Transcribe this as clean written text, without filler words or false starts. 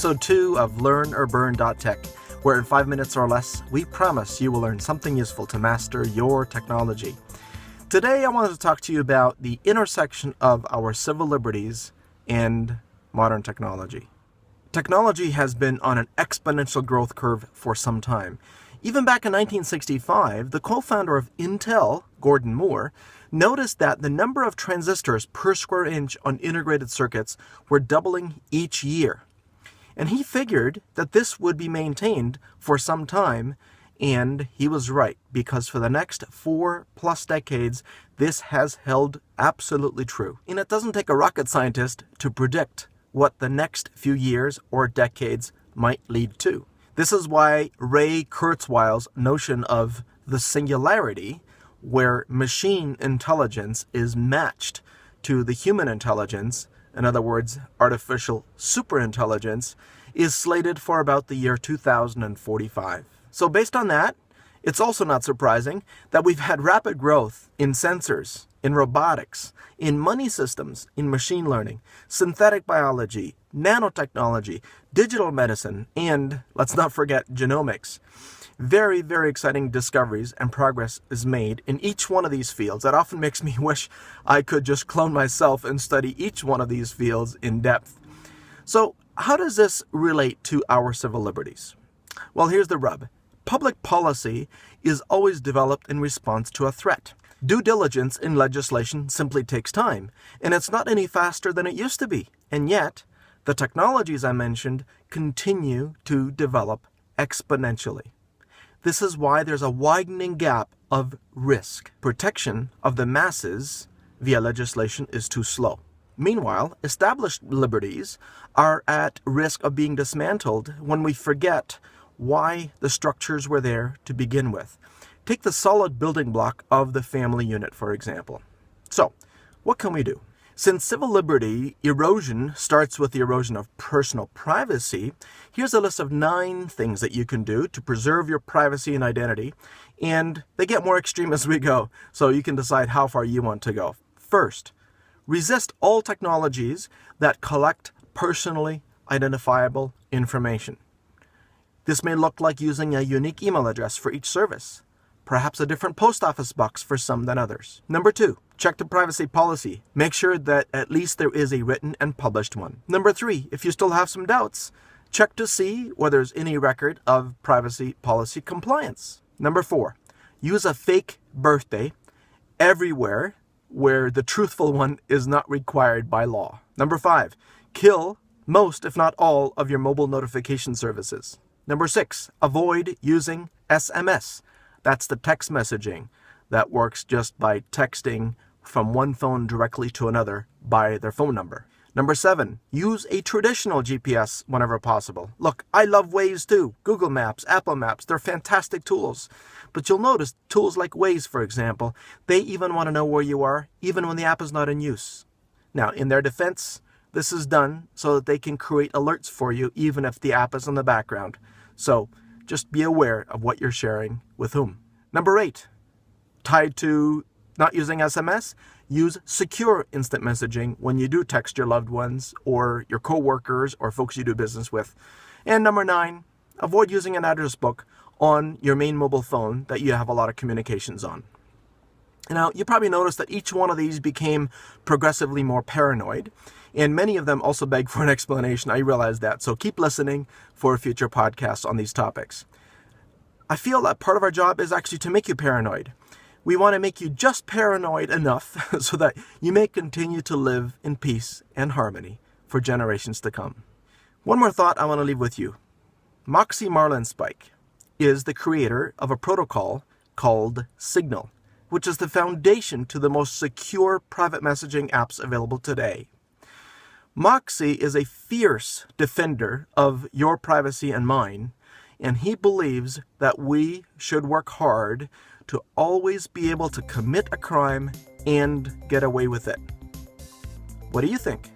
episode 2 of LearnOrBurn.tech, where in 5 minutes or less, we promise you will learn something useful to master your technology. Today, I wanted to talk to you about the intersection of our civil liberties and modern technology. Technology has been on an exponential growth curve for some time. Even back in 1965, the co-founder of Intel, Gordon Moore, noticed that the number of transistors per square inch on integrated circuits were doubling each year. And he figured that this would be maintained for some time, and he was right, because for the next 4+ decades, this has held absolutely true. And it doesn't take a rocket scientist to predict what the next few years or decades might lead to. This is why Ray Kurzweil's notion of the singularity, where machine intelligence is matched to the human intelligence, in other words, artificial superintelligence, is slated for about the year 2045. So based on that, it's also not surprising that we've had rapid growth in sensors, in robotics, in money systems, in machine learning, synthetic biology, nanotechnology, digital medicine, and, let's not forget, genomics. Very, very exciting discoveries and progress is made in each one of these fields. That often makes me wish I could just clone myself and study each one of these fields in depth. So, how does this relate to our civil liberties? Well, here's the rub. Public policy is always developed in response to a threat. Due diligence in legislation simply takes time, and it's not any faster than it used to be. And yet, the technologies I mentioned continue to develop exponentially. This is why there's a widening gap of risk. Protection of the masses via legislation is too slow. Meanwhile, established liberties are at risk of being dismantled when we forget why the structures were there to begin with. Take the solid building block of the family unit, for example. So, what can we do? Since civil liberty erosion starts with the erosion of personal privacy, here's a list of 9 things that you can do to preserve your privacy and identity, and they get more extreme as we go, so you can decide how far you want to go. First, resist all technologies that collect personally identifiable information. This may look like using a unique email address for each service, perhaps a different post office box for some than others. Number 2, check the privacy policy. Make sure that at least there is a written and published one. Number 3, if you still have some doubts, check to see whether there's any record of privacy policy compliance. Number 4, use a fake birthday everywhere where the truthful one is not required by law. Number 5, kill most, if not all, of your mobile notification services. Number 6, avoid using SMS. That's the text messaging that works just by texting from one phone directly to another by their phone number. Number 7, use a traditional GPS whenever possible. Look, I love Waze too. Google Maps, Apple Maps, they're fantastic tools. But you'll notice tools like Waze, for example, they even want to know where you are, even when the app is not in use. Now, in their defense, this is done so that they can create alerts for you even if the app is in the background. So just be aware of what you're sharing with whom. Number 8, tied to not using SMS, use secure instant messaging when you do text your loved ones or your coworkers or folks you do business with. And number 9, avoid using an address book on your main mobile phone that you have a lot of communications on. Now, you probably noticed that each one of these became progressively more paranoid, and many of them also beg for an explanation. I realize that, so keep listening for future podcasts on these topics. I feel that part of our job is actually to make you paranoid. We want to make you just paranoid enough so that you may continue to live in peace and harmony for generations to come. One more thought I want to leave with you. Moxie Marlinspike is the creator of a protocol called Signal, which is the foundation to the most secure private messaging apps available today. Moxie is a fierce defender of your privacy and mine, and he believes that we should work hard to always be able to commit a crime and get away with it. What do you think?